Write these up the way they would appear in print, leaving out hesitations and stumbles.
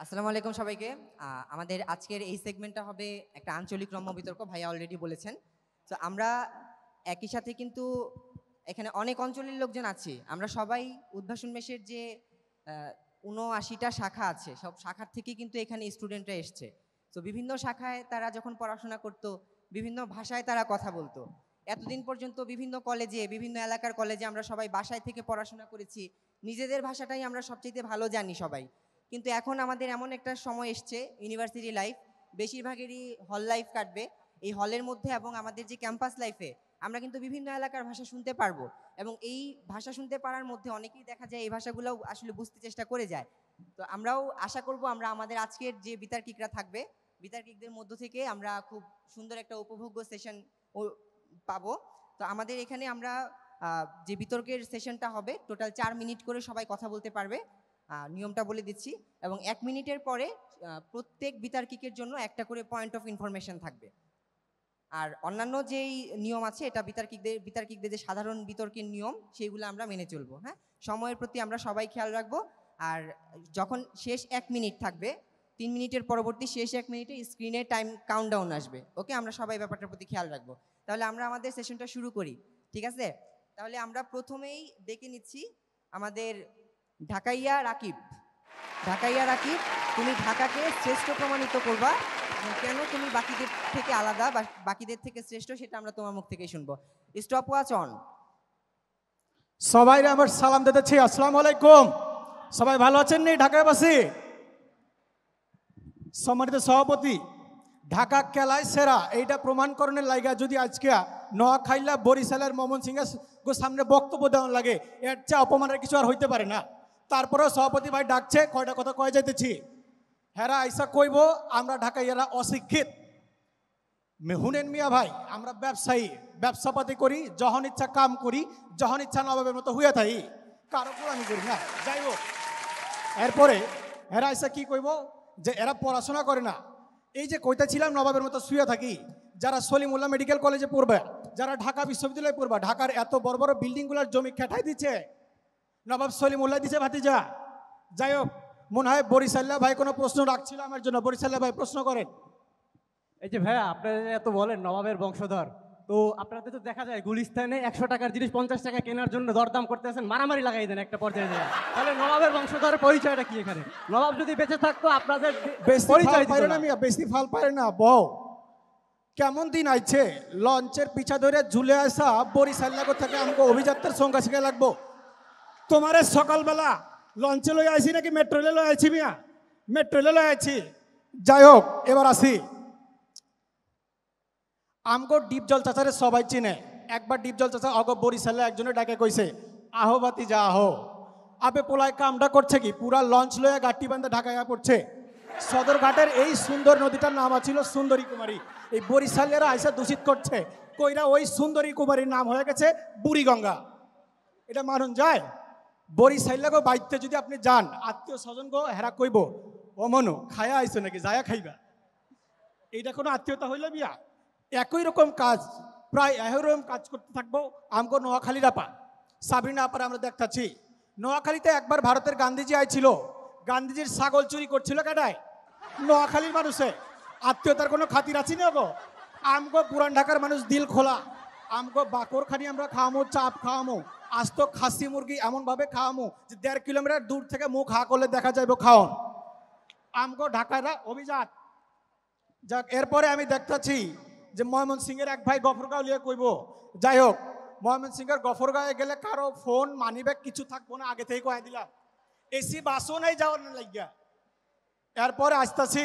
আসসালামু আলাইকুম সবাইকে। আমাদের আজকের এই সেগমেন্টটা হবে একটা আঞ্চলিক রম্য বিতর্ক, ভাইয়া অলরেডি বলেছেন। তো আমরা একই সাথে কিন্তু এখানে অনেক অঞ্চলের লোকজন আছি। আমরা সবাই উদ্ভাসন মেশের যে ৭৯টা শাখা আছে, সব শাখার থেকে কিন্তু এখানে স্টুডেন্টরা এসছে। তো বিভিন্ন শাখায় তারা যখন পড়াশোনা করতো, বিভিন্ন ভাষায় তারা কথা বলতো। এতদিন পর্যন্ত বিভিন্ন কলেজে, বিভিন্ন এলাকার কলেজে আমরা সবাই বাসায় থেকে পড়াশোনা করেছি। নিজেদের ভাষাটাই আমরা সবচাইতে ভালো জানি সবাই। কিন্তু এখন আমাদের এমন একটা সময় এসছে, ইউনিভার্সিটি লাইফ বেশিরভাগেরই হল লাইফ কাটবে। এই হলের মধ্যে এবং আমাদের যে ক্যাম্পাস লাইফে আমরা কিন্তু বিভিন্ন এলাকার ভাষা শুনতে পারবো, এবং এই ভাষা শুনতে পারার মধ্যে অনেকেই দেখা যায় এই ভাষাগুলোও আসলে বুঝতে চেষ্টা করে যায়। তো আমরাও আশা করব আমরা আমাদের আজকের যে বিতার্কিকরা থাকবে, বিতার্কিকদের মধ্য থেকে আমরা খুব সুন্দর একটা উপভোগ্য সেশন পাবো। তো আমাদের এখানে আমরা যে বিতর্কের সেশনটা হবে, টোটাল 4 মিনিট করে সবাই কথা বলতে পারবে। নিয়মটা বলে দিচ্ছি, এবং 1 মিনিটের পরে প্রত্যেক বিতার্কিকের জন্য একটা করে পয়েন্ট অফ ইনফরমেশন থাকবে। আর অন্যান্য যেই নিয়ম আছে, এটা বিতার্কিকদের যে সাধারণ বিতর্কের নিয়ম, সেইগুলো আমরা মেনে চলবো। হ্যাঁ, সময়ের প্রতি আমরা সবাই খেয়াল রাখবো। আর যখন শেষ 1 মিনিট থাকবে, 3 মিনিটের পরবর্তী শেষ 1 মিনিটে স্ক্রিনে টাইম কাউন্টডাউন আসবে। ওকে, আমরা সবাই ব্যাপারটার প্রতি খেয়াল রাখবো। তাহলে আমরা আমাদের সেশনটা শুরু করি, ঠিক আছে? তাহলে আমরা প্রথমেই ডেকে নিচ্ছি আমাদের ঢাকাইয়া রাকিব। ঢাকাইয়া রাকিব, তুমি ঢাকাকে শ্রেষ্ঠ প্রমাণিত করবা। কেন তুমি বাকিদের থেকে আলাদা বা বাকিদের থেকে শ্রেষ্ঠ, সেটা আমরা তোমার মুখ থেকেই শুনবো। Stop watch on. সবাই আমার সালাম দিতেছি, আসসালামু আলাইকুম। সবাই ভালো আছেন নি ঢাকাবাসী? সম্মানিত সভাপতি, ঢাকা খেলায় সেরা এইটা প্রমাণকরণের লাইগা যদি আজকে নোয়াখাইলা বরিশালের ময়মনসিংহের সামনে বক্তব্য দেওয়ার লাগে, এর চেয়ে অপমানের কিছু আর হইতে পারে না। তারপরেও সভাপতি ভাই ডাকছে, কয়টা কথা কয়ে যাইতেছি। হেরা আইসা কইব আমরা ঢাকাইয়ারা অশিক্ষিত। মেহুনেন মিয়া ভাই, আমরা ব্যবসায়ী, ব্যবসাপাতি করি, যখন ইচ্ছা কাম করি, যখন ইচ্ছা নবাবের মতো হইয়া থাকি, কারো আমি করি না। যাই হোক, এরপরে এরা এসে কি কইব যে এরা পড়াশোনা করে না। এই যে কইতেছিলাম নবাবের মতো শুয়ে থাকি, যারা সলিমুল্লাহ মেডিকেল কলেজে পড়বে, যারা ঢাকা বিশ্ববিদ্যালয়ে পড়বে, ঢাকার এত বড় বড় বিল্ডিংগুলোর জমি খেটাই দিচ্ছে নবাব সলিমুল্লাহ দিচ্ছে ভাতিজা। যাই হোক, মনে হয় বরিশাল্লাহ ভাই কোনো প্রশ্ন রাখছিল আমার জন্য। বরিশাল্লাহ ভাই প্রশ্ন করেন। এই যে ভাইয়া, আপনারা এত বলেন নবাবের বংশধর, তো আপনাদের তো দেখা যায় গুলিস্তানে 100 টাকার জিনিস 50 টাকা কেনার জন্য দরদাম করতে আছেন, মারামারি লাগাই দেন একটা পর্যায়ে যায়। তাহলে নবাবের বংশধরের পরিচয়টা কি এখানে? নবাব যদি বেঁচে থাকতো আপনাদের পরিচয় দিত না। বেশি ফাল পারে না বউ। কেমন দিন আইছে, লঞ্চের পিছা ধরে ঝুলে আসা বরিশাল্লাহ থেকে আমাকে অভিযাত্রার সংখ্যা শিখে লাগবো। তোমারে সকালবেলা লঞ্চে লই আইছি নাকি মেট্রো রেলে লই আইছি মিয়া? মেট্রো রেলে লই আইছি। যাই হোক, এবার আসি। আমগো ডিপজল চাচারে সবাই চিনে। একবার ডিপজল চাচা অগ বরিশালে একজনে ডাকে কইছে, আহো বাতি যা আহো। আবে পোলায় কামটা করছে কি, পুরা লঞ্চ লয়ে গাটি বান্ধে ঢাকায় পড়ছে। সদরঘাটের এই সুন্দর নদীটার নাম ছিল সুন্দরী কুমারী। এই বরিশালেরা আইসা দূষিত করছে, কইরা ওই সুন্দরী কুমারীর নাম হয়ে গেছে বুড়িগঙ্গা। এটা মানুন যায়? বরিশাইলাগো বাইতে যদি আপনি যান, আত্মীয় স্বজন গো হেরা কইব, ও মনু খায়া আইসো নাকি, যায়া খাইবা। এইটা কোনো আত্মীয়তা হইল বিয়া? একই রকম কাজ, প্রায় একই রকম কাজ করতে থাকবো আমগো নোয়াখালীর আপা, সাবিনা আপার আমরা দেখতেছি। নোয়াখালীতে একবার ভারতের গান্ধীজি আইছিল, গান্ধীজির ছাগল চুরি করছিল কাটায় নোয়াখালীর মানুষে। আত্মীয়তার কোনো খাতির আছে না গো? আমগো পুরান ঢাকার মানুষ দিল খোলা। আমগো বাকর খানি আমরা খাওয়ামো, চাপ খাওয়ামো, আস্ত খাসি মুরগি এমনভাবে খাওয়ামো যে 1.5 কিলোমিটার দূর থেকে মুখ হা করলে দেখা যাইব খাওয়ান। আমগো ঢাকারা অভিজাত। যাক, এরপরে আমি দেখতেছি যে ময়মনসিংহের এক ভাই গফরগাঁও লিয়ে কইব। যাই হোক, ময়মনসিংহের গফরগাঁয়ে গেলে কারো ফোন মানিব্যাগ কিছু থাকবো না, আগে থেকে কয়ে দিলাম। এসি বাসও নাই যাওয়ার লাগিয়া। এরপরে আসতেছি,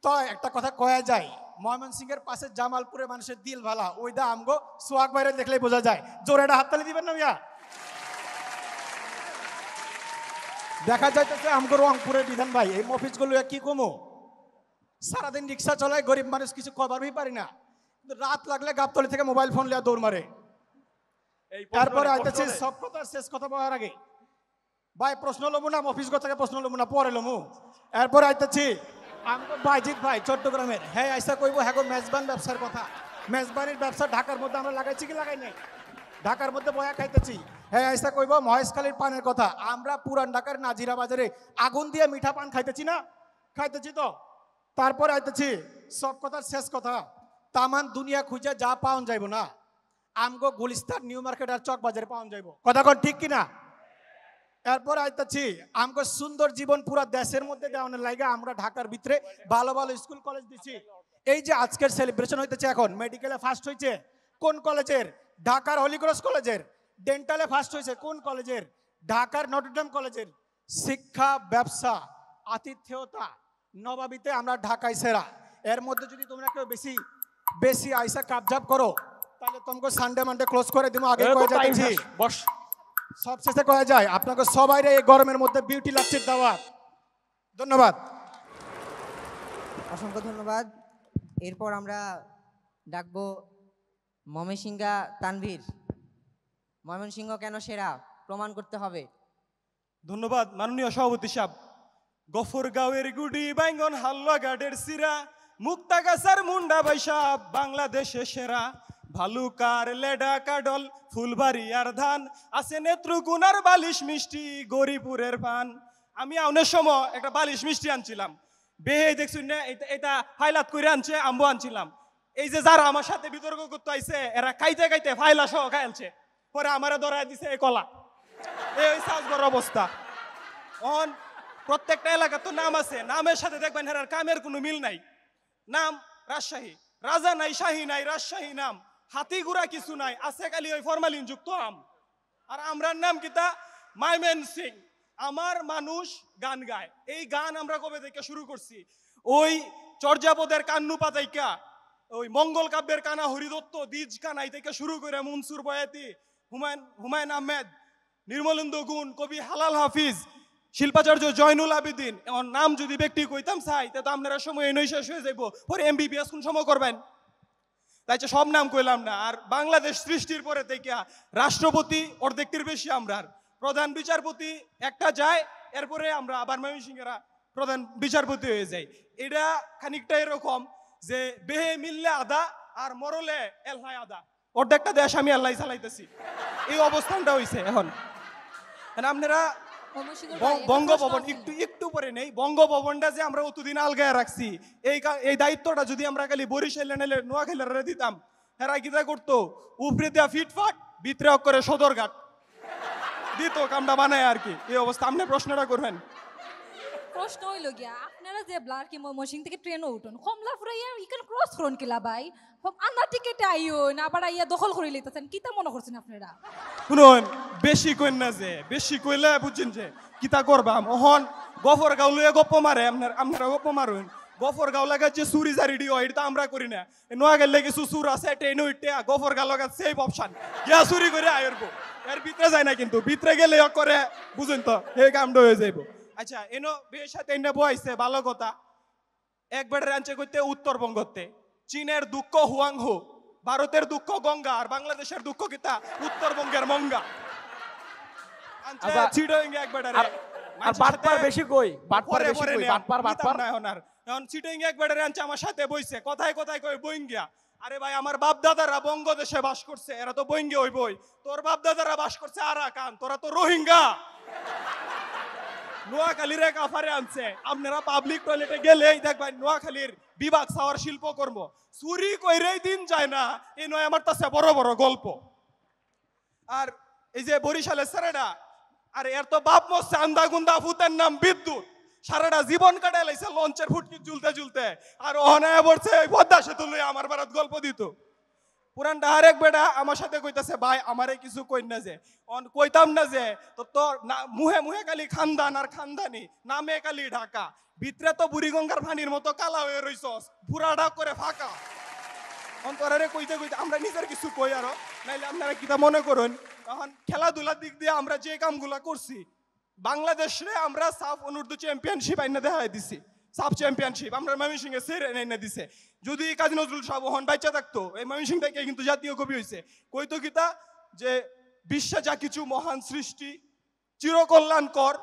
তো একটা কথা কয়া যায়, ময়মনসিংহের পাশে জামালপুরে মানুষের দিল ভালা, ওই দা আমগো সোহাগ বাইরে দেখলেই বোঝা যায়। জোরে একটা হাততালি দিবেন না মিয়া? দেখা যাইতেছে আমগো রংপুরের বিধান ভাই, এই মফিজগুলো কি কমো, সারাদিন রিক্সা চলায়, গরিব মানুষ কিছু কভারই পারি না, কিন্তু রাত লাগলে গাবতলি থেকে মোবাইল ফোন লিয়া দৌড় মারে। তারপরে আইতেছে সব কথা শেষ কথা বলার আগে ভাই প্রশ্ন লমু না, মফিজ থেকে প্রশ্ন লমু না, পরে লমু। এরপরে আইতেছি আমগো বাইজিৎ ভাই চট্টগ্রামের, হ্যাঁ আইসা কইব হ্যাঁ গো মেজবান ব্যবসার কথা। মেজবানির ব্যবসা ঢাকার মধ্যে আমরা লাগাইছি কি লাগাই নাই? ঢাকার মধ্যে বয়া খাইতেছি। হ্যাঁ আইসা কইব মহেশখালীর পানের কথা। আমরা পুরান ঢাকার নাজিরা বাজারে আগুন দিয়ে মিঠা পান খাইতেছি না? খাইতেছি তো তারপরে আইতেছি সব কথার শেষ কথা তামান দুনিয়া খুঁজে যা পাওন যাইব না আমগো গুলিস্তান নিউ মার্কেট আর চক বাজারে পাওন যাইব কথা কোন ঠিক কিনা এরপর আইতেছি আমগো সুন্দর জীবন পুরা দেশের মধ্যে দেওয়ানোর লাগে আমরা ঢাকার ভিতরে ভালো ভালো স্কুল কলেজ দিছি এই যে আজকের সেলিব্রেশন হইতেছে এখন মেডিকেলে ফার্স্ট হয়েছে কোন কলেজের ঢাকার হলিক্রস কলেজের ডেন্টালে ফার্স্ট হয়েছে কোন কলেজের ঢাকার নটরডেম কলেজের শিক্ষা ব্যবসা আতিথেয়তা নবাবিতে আমরা ঢাকায় সেরা এর মধ্যে যদি তোমরা কেউ বেশি বেশি আইসা কাবজাব করো তাহলে তোমাকে সানডে মানডে ক্লোজ করে দিব আগে কয়ে যাচ্ছি বস সব শেষে কয়ে যায় আপনাকে সবাই এই গরমের মধ্যে বিউটি লাচ্ছির দাওয়াত ধন্যবাদ অসংখ্য ধন্যবাদ। এরপর আমরা ডাকবো ময়মনসিংহা তানভীর। ময়মনসিংহ কেন সেরা প্রমাণ করতে হবে। ধন্যবাদ মাননীয় সভাপতি সাহেব। গফরগাঁওয়ের গুডি বাইঙ্গন হাল্লা গাডের সিরা মুক্তাগাছার মুন্ডা বাইসা বাংলাদেশে সেরা ভালুকার লেডা কাডল ফুলবাড়ি আর ধান আছে নেত্রকোনার বালিশ মিষ্টি গরিপুরের পান। আমি আউনের সময় একটা বালিশ মিষ্টি আনছিলাম বেহে দেখছুন না এটা ফাইলাত করে আনছে আম্বু আনছিলাম এই যে যারা আমার সাথে বিতর্ক করতে আইছে এরা খাইতে খাইতে ফাইলা সহ খাইলছে পরে আমারে ধরায় দিছে এই কলা এই সাজগর অবস্থা। অন প্রত্যেকটা এলাকার তো নাম আছে নামের সাথে দেখবেন হেরার কামের কোনো মিল নাই। নাম রাজশাহী রাজা নাই শাহী নাই রাজশাহী নাম হাতি গুড়া কিছু নাই আছে খালি ওই ফরমালিন যুক্ত আম। আর আমরার নাম কিতা মাইমেন সিং আমার মানুষ গান গায় এই গান আমরা কবে থেকে শুরু করছি ওই চর্যাপদের কান্নু পাতাইকা ওই মঙ্গল কাব্যের কানা হরিদত্ত দ্বিজ কানাই থেকে শুরু করে মনসুর বয়াতি হুমায়ুন আহমেদ নির্মলেন্দু গুণ কবি হালাল হাফিজ শিল্পাচার্য জয়নুল আবেদিন এমন নাম যদি ব্যক্তি কইতাম চাই তা তো আপনারা সময় এনই শেষ হয়ে যাইব পরে এমবিবিএস কোন সময় করবেন তাই সব নাম কইলাম না। আর বাংলাদেশ সৃষ্টির পরে থেকে রাষ্ট্রপতি অর্ধেকটির বেশি আমরার প্রধান বিচারপতি একটা যায় এরপরে আমরা আবার ময়মনসিংহেরা প্রধান বিচারপতি হয়ে যাই। এটা খানিকটা এরকম যে বেহে মিললে আদা আর মরলে এলহায় আদা অর্ধেকটা দেশ আমি আল্লাহ চালাইতেছি এই অবস্থানটা হয়েছে এখন। আপনারা বঙ্গভবন একটু একটু পরে নেই বঙ্গভবনটা যে আমরা অতদিন আলগায় রাখছি এই দায়িত্বটা যদি আমরা খালি বরিশাল নাইলে নোয়াখালীরা দিতাম হেরা কিতা করতো উপরে দেয়া ফিটফাট ভিতরে করে সদরঘাট দিত কামটা বানায় আর কি এই অবস্থা। আপনি প্রশ্নটা করবেন। প্রশ্ন হইল গিয়া আপনারা যে ব্লার কি ময়মনসিংহ থেকে ট্রেনও উঠুন কমলা ফুরাইয়া ইকান ক্রস করুন কিলা ভাই আন্না টিকেটে আইও না আবার আইয়া দখল করে লইতেছেন কিতা মনে করছেন আপনারা শুনুন বেশি কইন না যে বেশি কইলে বুঝছেন যে কিতা করবাম ওহন গফর গাঁও লইয়া গপ্প মারে আপনারা গপ্প মারুন গফর গাঁও লাগা যে চুরি জারিডি হয় এটা আমরা করি না নোয়াখালী কিছু চুর আছে ট্রেন উঠতে গফর গাঁও লাগা সেফ অপশন গিয়া চুরি করে আইরবো এর ভিতরে যায় না কিন্তু ভিতরে গেলে করে বুঝুন তো এই কামটা হয়ে যাইব। আচ্ছা এনো বিয়ের সাথে এনে বইছে ভালো কথা একবার রাঞ্চে করতে উত্তরবঙ্গতে চীনের দুঃখ হুয়াংহো ভারতের দুঃখ গঙ্গা আর বাংলাদেশের দুঃখ কিতা উত্তরবঙ্গের মঙ্গা চিটাঙ্গে একবার আর বাটপার বেশি কই বাটপার বেশি কই বাটপার না হনার এখন চিটাঙ্গে একবার রাঞ্চে আমার সাথে বইছে কথায় কথায় কই বইঙ্গিয়া আরে ভাই আমার বাপ দাদারা বঙ্গদেশে বাস করছে এরা তো বইঙ্গে হই বই তোর বাপ দাদারা বাস করছে আরাকান তোরা তো রোহিঙ্গা নোয়াখালীর এক আফারে আনছে আপনারা পাবলিক টয়লেটে গেলেই দেখবেন নোয়াখালীর বিভাগ সাওয়ার শিল্পকর্ম চুরি কইরেই দিন যায় না এই নয় আমার কাছে বড় বড় গল্প। আর এই যে বরিশালের ছেলেটা আর এর তো বাপ মরছে আন্দা গুন্দা ফুতের নাম বিদ্যুৎ সারাটা জীবন কাটায় লাইছে লঞ্চের ফুটকি ঝুলতে ঝুলতে আর অনায় পড়ছে পদ্মা সেতু লইয়া আমার বারাত গল্প দিত পুরানটা আরেক বেটা আমার সাথে কইতাছে ভাই আমারে কিছু কই না যে কইতাম না যে তো মুহে মুহে খালি খানদান আর খানদানি নামে খালি ঢাকা ভিতরে তো বুড়িগঙ্গার পানির মতো কালা হয়ে রইছস পুরাটা করে ফাঁকা অন্তরে কইতে কইতে আমরা নিজের কিছু কই আরো নাইলে আপনারা কিটা মনে করুন তখন খেলাধুলার দিক দিয়ে আমরা যে কামগুলা করছি বাংলাদেশে আমরা সাফ অনূর্ধ্ব চ্যাম্পিয়নশিপ আইনা দেখাই দিছি সাব চ্যাম্পিয়নশিপ আমরা ময়মনসিংহে সেরে এনে দিছে যদি কাজী নজরুল সাহেব হন বাইচা থাকতো এই ময়মনসিংহ থেকে কিন্তু জাতীয় কবি হয়েছে কইতো কিতা যে বিশ্বে যা কিছু মহান সৃষ্টি চিরকল্যাণকর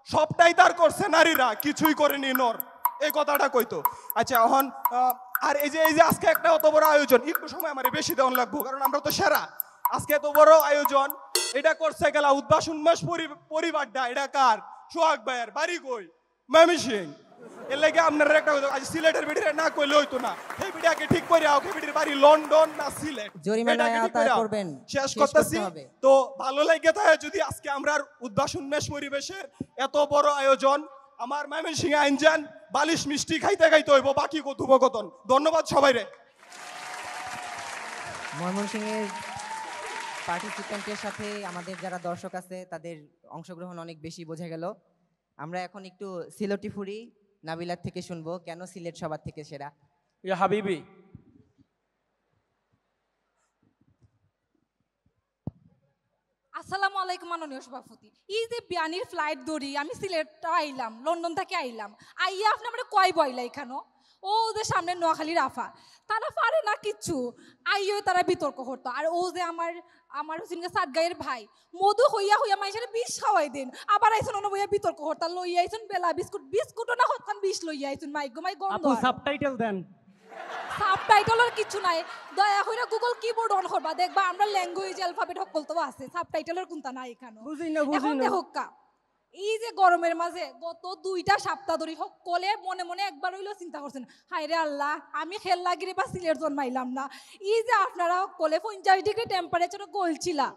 সবটাই তার করছে নারীরা কিছুই করেনি নর এই কথাটা কইতো। আচ্ছা এখন আর এই যে আজকে একটা অত বড় আয়োজন একটু সময় আমার বেশি দেওয়ান লাগবো কারণ আমরা তো সেরা আজকে এত বড় আয়োজন এটা করছে গেলা উদ্ভাস উন্মাস পরিবারটা এটা কার সোহাগ ভাইয়ের বাড়ি কই ময়মনসিংহ এর লাগে আপনারা একটা কথা, আজ সিলেটের বিড়িরে না কইলে হইতো না। এই বিড়িয়াকে ঠিক করে আও, এই বিড়ির বাড়ি লন্ডন না সিলেট, জরিমানায় এটাকে ঠিক আওতায় করে আও। করবেন, শেষ শেষ করতেছি। করতে হবে। তো ভালো লাগে তাই যদি আজকে আমরা উদ্ভাসন মেশ পরিবেশের এত বড় আয়োজন, আমার ময়মনসিংহে আইনজান বালিশ মিষ্টি খাইতে খাইতে হইব, বাকি কথোপকথন। ধন্যবাদ সবাইরে। ময়মনসিংহের পার্টিসিপেন্টের সাথে আমাদের যারা দর্শক আছে তাদের অংশগ্রহণ অনেক বেশি বোঝা গেল। আমরা এখন একটু সিলেটি ফুরি নাবিলার থেকে শুনবো কেন সিলেট সবার থেকে সেরা। ইয়া হাবিবি, আসসালামু আলাইকুম মাননীয় সভাপতি। এই যে বিয়ানির ফ্লাইট ধরি আমি সিলেটটা আইলাম, লন্ডন থেকে আইলাম, আইয়া আপনি আমরা কয় বইলা এখানো ও যে সামনে নোয়াখালীর আফা, তারা পারে না কিচ্ছু, আইও তারা বিতর্ক করতো। আর ও যে আমার হোসেনকে সাতগাঁয়ের ভাই মধু হইয়া হইয়া মাইসের বিষ খাওয়াই দিন, আবার আইসুন অন্য বইয়া বিতর্ক করতা, লইয়া আইসুন বেলা বিস্কুটও না হতখান বিষ লইয়া আইসুন, মাইক গো মাই গন্ধ। আপু সাবটাইটেল দেন। সাবটাইটেলের কিছু নাই, দয়া করে গুগল কিবোর্ড অন করবা, দেখবা আমরা ল্যাঙ্গুয়েজ অ্যালফাবেট সকল তো আছে, সাবটাইটেলের কোনটা নাই এখানে। বুঝি না এখন দেখোকা এই যে গরমের মাঝে গত 2টা সপ্তাহ ধরে সকলে মনে মনে একবার হইলেও চিন্তা করছেন, হায় রে আল্লাহ আমি খেল লাগিরে বা সিলেট জন্মাইলাম না। এই যে আপনারা সকলে 50 ডিগ্রি টেম্পারেচারে গলছিলা,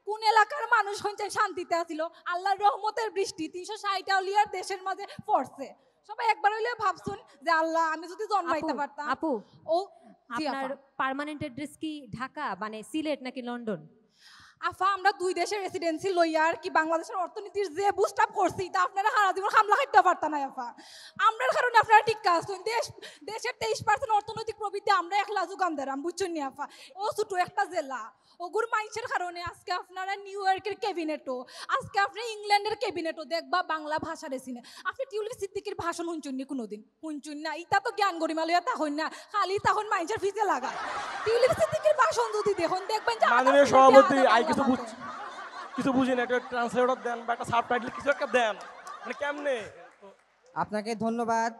কোন এলাকার মানুষ হইছে শান্তিতে আছিল, আল্লাহর রহমতের বৃষ্টি 360 আউলিয়ার দেশের মাঝে পড়ছে, সবাই একবার হইলেও ভাবছুন যে আল্লাহ আমি যদি জন্মাইতে পারতাম। আপু ও জি আপনার আপা। পার্মানেন্ট অ্যাড্রেস কি ঢাকা মানে সিলেট নাকি লন্ডন? আফা আমরা 2 দেশের রেসিডেন্সি লইয়া আর কি বাংলাদেশের অর্থনীতির যে বুস্ট আপ করছি তা আপনারা সারা জীবন হামলা খাইতে পারতাম না আফা। আমরার কারণে আপনারা ঠিক কাজ করুন, দেশের 23% অর্থনৈতিক প্রবৃদ্ধি আমরা একলা যোগান দিলাম, বুঝছেন নি আফা। ও ছোট একটা জেলা, ওগুর মাইন্সের কারণে আজকে আপনারা নিউ ইয়র্কের ক্যাবিনেটও, আজকে আপনি ইংল্যান্ডের ক্যাবিনেটও দেখবা বাংলা ভাষা রেসিনে। আপনি টিউলিপ সিদ্দিকির ভাষণ শুনছেন নি কোনোদিন? শুনছেন না, ইটা তো জ্ঞান গরিমা লইয়া তখন না, খালি তখন মাইন্সের ফিসে লাগা। টিউলিপ সিদ্দিকির ভাষণ যদি দেখুন দেখবেন যে মাননীয় সভাপতি কিছু বুঝি না, একটা ট্রান্সলেটর দেন বা একটা সাবটাইটেল কিছু একটা দেন, মানে কেমনে। আপনাকে ধন্যবাদ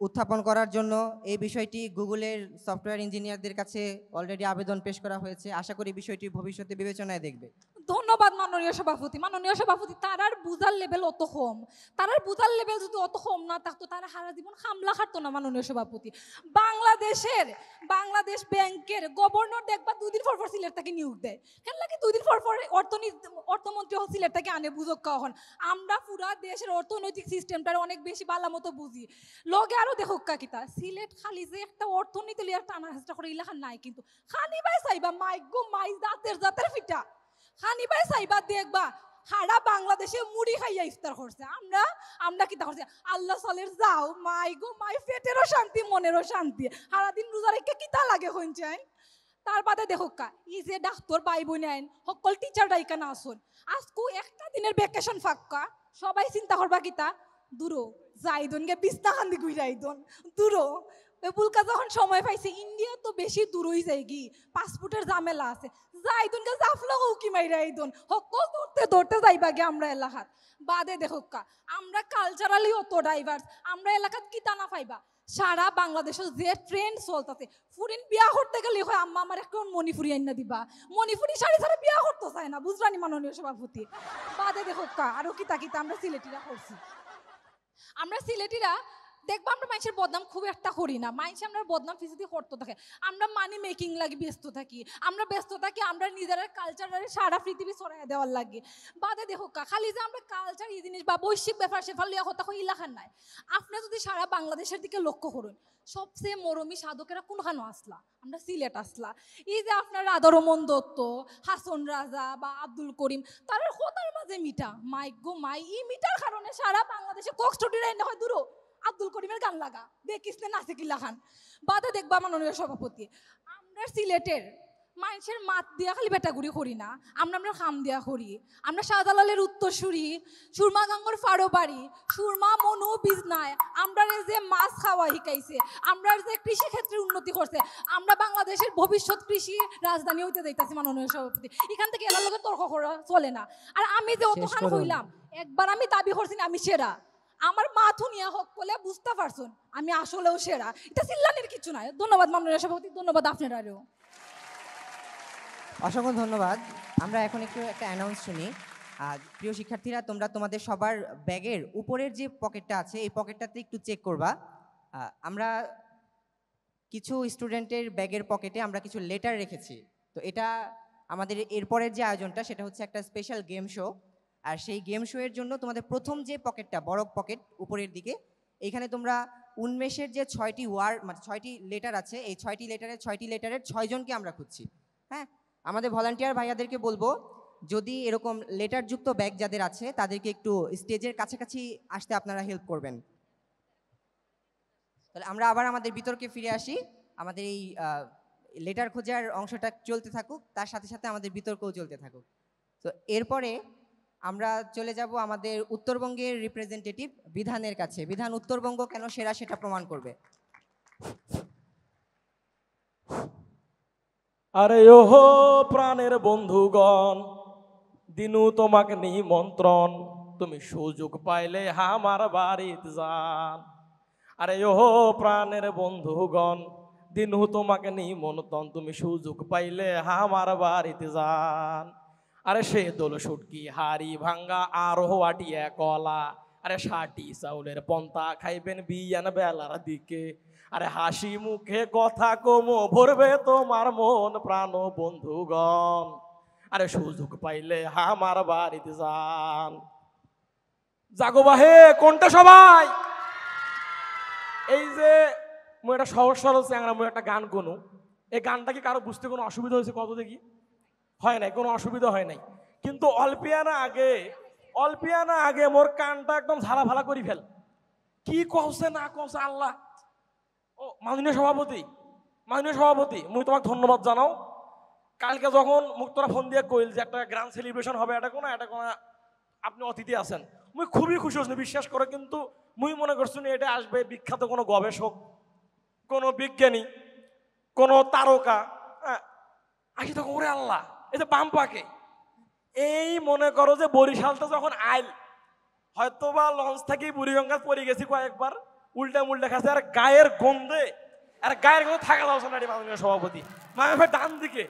উত্থাপন করার জন্য। এই বিষয়টি গুগলের সফটওয়্যার ইঞ্জিনিয়ারদের কাছে অলরেডি আবেদন পেশ করা হয়েছে, আশা করি বিষয়টি ভবিষ্যতে বিবেচনায় দেখবে। ধন্যবাদ মাননীয় সভাপতি। মাননীয় সভাপতি তারার বুঝার লেভেল অত কম, তারার বুঝার লেভেল যদি অত কম না থাকতো তারা সারা জীবন হামলা খাটতো না। মাননীয় সভাপতি বাংলাদেশ ব্যাংকের গভর্নর দেখবা 2 দিন পর সিলেট থেকে নিয়োগ দেয়, কেন লাগে 2 দিন পর অর্থমন্ত্রী সিলেট থেকে আনে বুঝক কখন। আমরা পুরা দেশের অর্থনৈতিক সিস্টেমটার অনেক বেশি ভালো মতো বুঝি। লগে আরো দেখো কিতা সিলেট খালি যে একটা অর্থনীতি লিয়ার টানা হেঁচড়া করে ইলাখান নাই, কিন্তু খানি বাই চাইবা মাইক গো মাই জাতের ফিটা খানি বাই চাইবা দেখবা সারা বাংলাদেশে মুড়ি খাইয়া ইফতার করছে। আমরা কিতা করছে আল্লাহ সালের যাও মাই গো মাই, পেটেরও শান্তি মনেরও শান্তি, সারাদিন রোজা রেখে কিতা লাগে হইন। তার বাদে দেখো ই যে ডাক্তার ভাই বোন আইন সকল টিচার ডাইকা না আসুন, আজকু একটা দিনের ভ্যাকেশন ফাঁকা, সবাই চিন্তা করবা কিতা দূরো যাইদন গে বিস্তা খান্দি গুই যাইদন দূরো। বুলকা যখন সময় পাইছে ইন্ডিয়া তো বেশি দূরই যায় কি, পাসপোর্টের ঝামেলা আছে, যাইদন গে জাফলা উকি মাইরা আইদন সকল দৌড়তে যাইবা গে আমরা এলাকাত। বাদে দেখো আমরা কালচারালি অত ডাইভার্স, আমরা এলাকাত কিতা না পাইবা সারা বাংলাদেশের যে ট্রেন্ড চলতেছে, ফুরিন বিয়া করতে গেলে হয় আম্মা আমার এখন মণিপুরি আইনা দিবা, মণিপুরি শাড়ি ছাড়া বিয়া করতে চায় না, বুঝলানি মাননীয় সভাপতি। বাদে দেখো আরো কিতা আমরা সিলেটিরা করছি। আমরা সিলেটিরা দেখবো আমরা মানুষের বদনাম খুব একটা করি না, মানুষ আমরা বদনাম ফিসিদি করতে থাকে, আমরা মানি মেকিং লাগি ব্যস্ত থাকি, আমরা নিজের কালচারের সারা পৃথিবী ছড়াই দেওয়ার লাগে। বাদে দেখো খালি যে আমরা কালচার এই জিনিস বা বৈশ্বিক ব্যাপার সেফার লিয়া কথা ইলাখান নাই। আপনি যদি সারা বাংলাদেশের দিকে লক্ষ্য করুন, সবচেয়ে মরমী সাধকেরা কোনখানো আসলা, আমরা সিলেট আসলা। এই যে আপনার রাধারমন দত্ত, হাসন রাজা বা আব্দুল করিম, তারা কোথার মাঝে মিঠা মাইক গো মাই, এই মিটার কারণে সারা বাংলাদেশে কক স্টুডিওরা এনে হয় দূর আব্দুল করিমের গান লাগা দেখিস না নাচে কিল্লা খান। বাদে দেখবা মাননীয় সভাপতি আমরা সিলেটের মানুষের মাত দিয়া খালি বেটাগুড়ি করি না, আমরা খাম দিয়া করি। আমরা শাহজালালের উত্তরসূরি, সুরমা গাঙ্গর ফাড়োবাড়ি, সুরমা মনু বিজনায় আমরা যে মাছ খাওয়া শিখাইছে, আমরা যে কৃষি ক্ষেত্রে উন্নতি করছে, আমরা বাংলাদেশের ভবিষ্যৎ কৃষি রাজধানী হইতে যাইতেছি। মাননীয় সভাপতি এখান থেকে এলার লোকের তর্ক করা চলে না। আর আমি যে অতখান হইলাম একবার আমি দাবি করছি না আমি সেরা, আমার মাথু নিয়ে হক বলে বুঝতে পারছুন আমি আসলেও সেরা, এটা চিল্লানির কিছু নাই। ধন্যবাদ মাননীয় সভাপতি, ধন্যবাদ আপনারাও। অসংখ্য ধন্যবাদ। আমরা এখন একটু একটা অ্যানাউন্স শুনি। প্রিয় শিক্ষার্থীরা, তোমরা তোমাদের সবার ব্যাগের উপরের যে পকেটটা আছে এই পকেটটাতে একটু চেক করবা। আমরা কিছু স্টুডেন্টের ব্যাগের পকেটে আমরা কিছু লেটার রেখেছি। তো এটা আমাদের এরপরের যে আয়োজনটা সেটা হচ্ছে একটা স্পেশাল গেম শো। আর সেই গেম শো এর জন্য তোমাদের প্রথম যে পকেটটা, বড় পকেট উপরের দিকে, এইখানে তোমরা উন্মেষের যে 6টি ওয়ার্ড মানে 6টি লেটার আছে, এই 6টি লেটারের 6 জনকে আমরা খুঁজছি। হ্যাঁ, আমাদের ভলান্টিয়ার ভাইয়াদেরকে বলবো যদি এরকম লেটারযুক্ত ব্যাগ যাদের আছে তাদেরকে একটু স্টেজের কাছাকাছি আসতে আপনারা হেল্প করবেন। তাহলে আমরা আবার আমাদের বিতর্কে ফিরে আসি। আমাদের এই লেটার খোঁজার অংশটা চলতে থাকুক, তার সাথে সাথে আমাদের বিতর্কও চলতে থাকুক। তো এরপরে আমরা চলে যাব আমাদের উত্তরবঙ্গের রিপ্রেজেন্টেটিভ বিধানের কাছে। বিধান উত্তরবঙ্গ কেন সেরা সেটা প্রমাণ করবে। আরে ওহো প্রাণের বন্ধুগণ, দিনু তোমাকে নিমন্ত্রণ, তুমি সুযোগ পাইলে আমার বাড়িতে যান। আরে ওহো প্রাণের বন্ধুগণ, দিনু তোমাকে নিমন্ত্রণ, তুমি সুযোগ পাইলে আমার বাড়িতে যান। আরে সে দোল সুটকি হাড়ি ভাঙ্গা আর আটিয়া কলা, আরে 60 চাউলের পন্তা খাইবেন বিয়ান বেলার দিকে। আরে হাসি মুখে কথা কমো ভরবে তোমার মন প্রাণ বন্ধুগণ, আরে সুযোগ পাইলে আমার বাড়িতে যান। জাগো বাহে কোনটা সবাই? এই যে মুই একটা সহজ সরল চ্যাংরা মুই একটা গান গুনু, এই গানটা কি কারো বুঝতে কোনো অসুবিধা হয়েছে? কত দেখি হয় নাই, কোনো অসুবিধা হয় নাই। কিন্তু অল্পিয়ানা আগে মোর কানটা একদম ঝালা ভালা করি ফেল। কি কহছে না কহছে আল্লাহ। ও মাননীয় সভাপতি মুই তোমাকে ধন্যবাদ জানাও। কালকে যখন মুক্তরা ফোন দিয়ে কইল যে একটা গ্র্যান্ড সেলিব্রেশন হবে, এটা কোনো আপনি অতিথি আছেন, মুই খুবই খুশি হচ্ছি, বিশ্বাস করে। কিন্তু মুই মনে করছি না এটা আসবে বিখ্যাত কোনো গবেষক, কোনো বিজ্ঞানী, কোনো তারকা। আসি তখন ওরে আল্লাহ, এই যে বাম পাকে এই মনে করো যে বরিশালটা যখন আইল, হয়তো বা লঞ্চ থেকে বুড়িগঙ্গা পড়ে গেছি কয়েকবার, উল্টা খাচ্ছে। আর গায়ের গন্ধে থাকা যাচ্ছে না। মাননীয় সভাপতি মায়ের ডান দিকে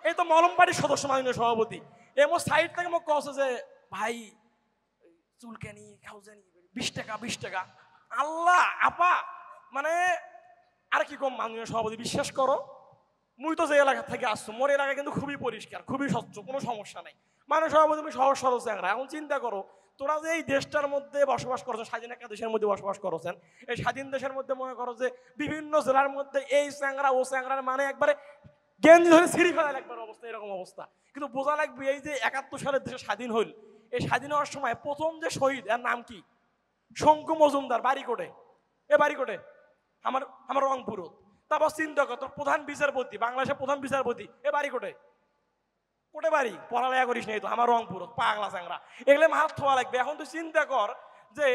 এই তো মলম বাড়ির সদস্য মাননীয় সভাপতি, এমন সাইড থেকে মোক কছে যে ভাই চুলকানি খাওজানি 20 টাকা। আল্লাহ আপা মানে আর কি কম মাননীয় সভাপতি, বিশ্বাস করো মুই তো যে এলাকা থেকে আসছো, মোর এলাকা কিন্তু খুবই পরিষ্কার, খুবই স্বচ্ছ, কোনো সমস্যা নাই। মাননীয় সভাপতি তুমি সহজ সরল চ্যাংরা। এখন চিন্তা করো তোরা যে এই দেশটার মধ্যে বসবাস করছো, স্বাধীন একটা দেশের মধ্যে বসবাস করছেন, এই স্বাধীন দেশের মধ্যে মনে করো যে বিভিন্ন জেলার মধ্যে এই চ্যাংরা ও চ্যাংরার মানে একবারে গেঞ্জি ধরে ছিঁড়ি ফেলার একবার অবস্থা, এরকম অবস্থা। কিন্তু বোঝা লাগবে এই যে 71 সালের দেশে স্বাধীন হইল, এই স্বাধীন হওয়ার সময় প্রথম যে শহীদ, এর নাম কি? শঙ্কু মজুমদার, বাড়িকোটে। আমার রংপুর। তারপর চিন্তা কর তোর প্রধান বিচারপতি, বাংলাদেশের প্রধান বিচারপতি এ বাড়িকোটে। কোটে বাড়ি পড়ালেখা করিস নাই তো, আমার রংপুর, পাগলা চ্যাংরা, এগুলো মাথা থোয়া লাগবে। এখন তুই চিন্তা কর যে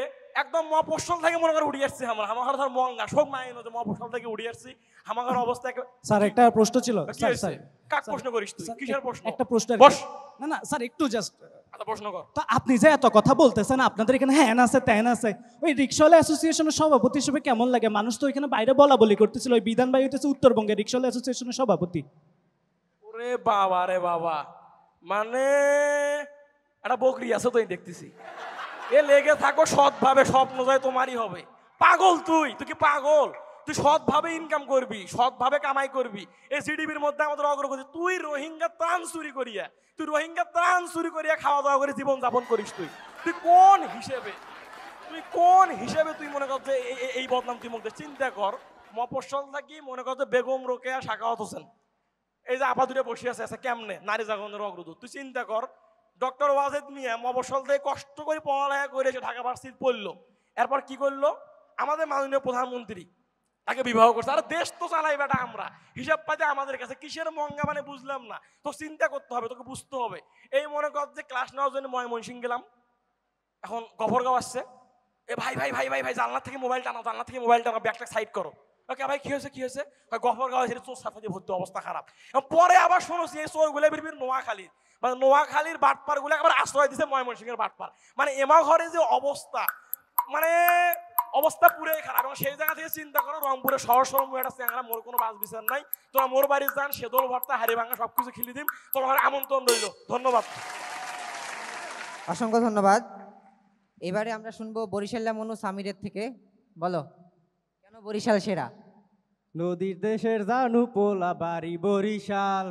একদম মফস্বল থেকে মনে করে উঠে আসছি, আমার ধর মঙ্গা সব মাইন যে মফস্বল থেকে উঠে আসছি, আমার অবস্থা। স্যার একটা প্রশ্ন ছিল। স্যার কাক প্রশ্ন করিস তুই? কিসের প্রশ্ন? একটা প্রশ্ন। বস। না স্যার একটু জাস্ট প্রশ্ন কর। তো আপনি যে এত কথা বলতেছেন, আপনাদের এখানে হ্যান আছে ত্যান আছে, ওই রিক্সাওয়ালা অ্যাসোসিয়েশনের সভাপতি হিসেবে কেমন লাগে? মানুষ তো এখানে বাইরে বলা বলি করতেছিল, ওই বিধান ভাই হইতেছে উত্তরবঙ্গের রিক্সাওয়ালা অ্যাসোসিয়েশনের সভাপতি। ওরে বাবা রে বাবা, মানে একটা বকরি আছে তো দেখতেছি। এ লেগে থাকো সৎভাবে, স্বপ্ন যায় তোমারই হবে। পাগল তুই কি পাগল? তুই সৎভাবে ইনকাম করবি, সৎভাবে কামাই করবি। এই জিডিপির মধ্যে আমাদের অগ্রগতি। তুই রোহিঙ্গা ত্রাণ চুরি করিয়া খাওয়া দাওয়া করে জীবন যাপন করিস। তুই কোন হিসেবে তুই মনে কর যে এই বদনাম তুই মুখ চিন্তা কর। মফস্বল থাকি মনে কর যে বেগম রোকেয়া সাখাওয়াত হোসেন, এই যে আপা দুটো বসে আছে কেমনে নারী জাগরণের অগ্রদূত। তুই চিন্তা কর ডক্টর ওয়াজেদ মিয়া মফস্বল থেকে কষ্ট করে পড়ালেখা করে এসে ঢাকা ভার্সিটি পড়লো, এরপর কি করলো? আমাদের মাননীয় প্রধানমন্ত্রী তাকে বিবাহ করছে। আর দেশ তো চালাই বেটা আমরা, হিসাব পাতে আমাদের কাছে কিসের মঙ্গা মানে বুঝলাম না। তো চিন্তা করতে হবে, তোকে বুঝতে হবে। এই মনে কর যে ক্লাস নেওয়ার জন্য ময়মনসিং গেলাম, এখন গফরগাঁও আসছে, এ ভাই জানলার থেকে মোবাইল টানো, ব্যাগটা সাইড করো। ওকে ভাই কি হয়েছে? গফরগাঁও এসে চোর সাথে ভর্তি, অবস্থা খারাপ। পরে আবার শুনেছি এই চোরগুলো বিভিন্ন নোয়াখালীর বাটপার গুলো আবার আশ্রয় দিচ্ছে ময়মনসিংহের বাটপার। মানে এমা ঘরে যে অবস্থা, মানে অবস্থা পুরোই খারাপ। এবং সেই জায়গা থেকে চিন্তা করো রংপুরে শহর একটা চ্যাংরা, মোর কোনো বাস বিচার নাই। তোরা মোর বাড়ি যান, সেদল ভর্তা হাড়ি ভাঙা সবকিছু খিলি দিম, তোমার আমন্ত্রণ রইল। ধন্যবাদ। অসংখ্য ধন্যবাদ। এবারে আমরা শুনবো বরিশাল্লা মনু সামিরের থেকে। বলো, কেন বরিশাল সেরা? নদীর দেশের জানু পোলা বাড়ি বরিশাল,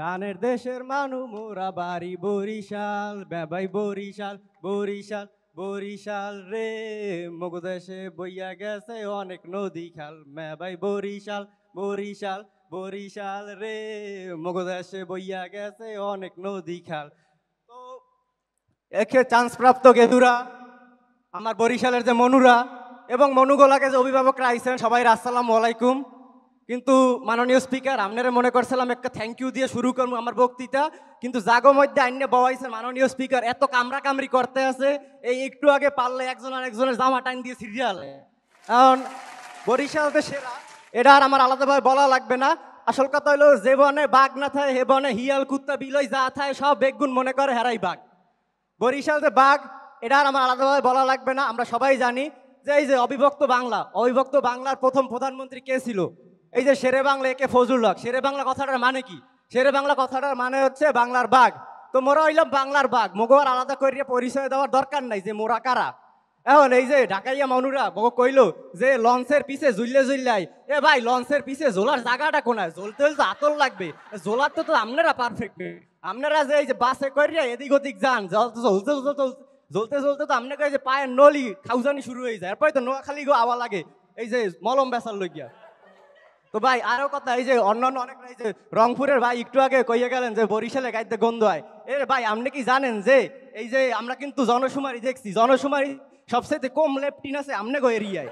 ধানের দেশের মানু মোরা বাড়ি বরিশাল, বেবাই বরিশাল বরিশাল বরিশাল রে, মগু দেশে বইয়া গেছে অনেক নদী খাল, মেবাই বরিশাল বরিশাল বরিশাল রে, মগু দেশে বইয়া গেছে অনেক নদী খাল। তো একে চান্স প্রাপ্ত গেদুরা, আমার বরিশালের যে মনুরা এবং মনুগোলাকে যে অভিভাবকরা আইছেন, সবাই আসসালামু আলাইকুম। কিন্তু মাননীয় স্পিকার, আপনারা মনে করছিলাম একটা থ্যাংক ইউ দিয়ে শুরু করবো আমার বক্তৃতা, কিন্তু জাগো মধ্যে আইনে বওয়াইছেন মাননীয় স্পিকার, এত কামড়া কামড়ি করতে আছে, এই একটু আগে পারলে একজন আর একজনের জামা টাইন দিয়ে সিরিয়ালে। এখন বরিশাল যে সেরা এটা আর আমার আলাদাভাবে বলা লাগবে না। আসল কথা হলো, যে বনে বাঘ না থাকে হে বনে হিয়াল কুত্তা বিলই যা থাকে সব বেগুন মনে করে হেরাই বাঘ। বরিশাল যে বাঘ এটা আর আমার আলাদাভাবে বলা লাগবে না, আমরা সবাই জানি যে এই যে অবিভক্ত বাংলার প্রথম প্রধানমন্ত্রী কে ছিল? এই যে শেরে বাংলা, একে ফজলুল হক। শেরে বাংলা কথাটার মানে কি? শেরে বাংলা কথাটার মানে হচ্ছে বাংলার বাঘ। তো মোরা হইলাম বাংলার বাঘ, মোগর আলাদা করে পরিচয় দেওয়ার দরকার নাই যে মোরা কারা। এখন এই যে ঢাকাইয়া মনুরা মগো কইলো যে লঞ্চের পিছে জুল্লাই, এ ভাই লঞ্চের পিছে জোলার জায়গাটা কোনায়? জ্বলতে হলে তো আতল লাগবে, জোলার তো আপনারা পারফেক্ট। আপনারা যে এই যে বাসে করিয়া এদিক ওদিক যান, জ্বলতে তো আপনাকে এই যে পায়ের নলি খাউজানি শুরু হয়ে যায়, এরপরে তো নোয়াখালী গো আওয়া লাগে এই যে মলম বেচার লইয়া। তো ভাই আরো কথা, এই যে অন্যান্য অনেক, এই যে রংপুরের ভাই একটু আগে কইয়া গেলেন যে বরিশালে গাইতে গন্ধ হয়। এ ভাই আপনি কি জানেন যে এই যে আমরা কিন্তু জনশুমারি দেখছি, জনশুমারি সবচাইতে কম লেপটিন আছে আমনেগো এরিয়ায়।